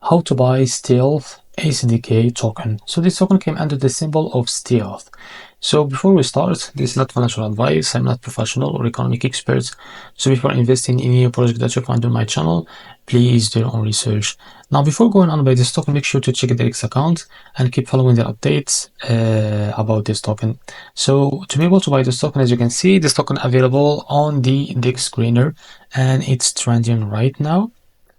How to buy StealthSDK token. So this token came under the symbol of stealth. So before we start, this is not financial advice. I'm not professional or economic expert. So before investing in any project that you find on my channel, please do your own research. Now, before going on by this token, make sure to check the X account and keep following the updates about this token. So to be able to buy this token, as you can see, this token available on the index screener and it's trending right now.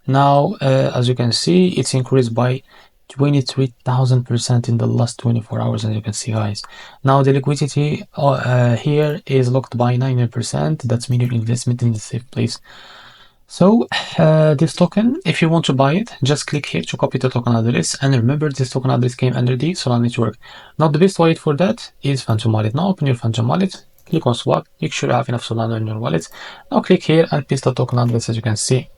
Now, as you can see, it's increased by 23,000% in the last 24 hours, as you can see, guys. Now, the liquidity here is locked by 90%. That's mean your investment in the safe place. So, this token, if you want to buy it, just click here to copy the token address. And remember, this token address came under the Solana network. Now, the best wallet for that is Phantom Wallet. Now, open your Phantom Wallet, click on swap, make sure you have enough Solana in your wallet. Now, click here and paste the token address, as you can see.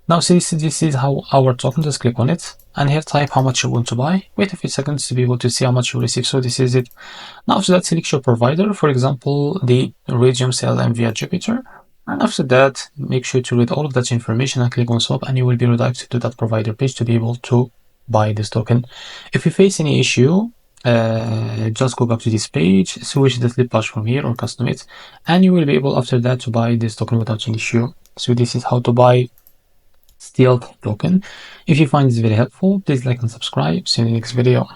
Now see, this is how our token, just click on it and here type how much you want to buy. Wait a few seconds to be able to see how much you receive. So this is it. Now after that, select your provider, for example, the Radium CLM via Jupiter. And after that, make sure to read all of that information and click on swap and you will be redirected to that provider page to be able to buy this token. If you face any issue, just go back to this page, switch the slip patch from here or custom it, and you will be able after that to buy this token without any issue. So this is how to buy Stealth token. If you find this very helpful, please like and subscribe. See you in the next video.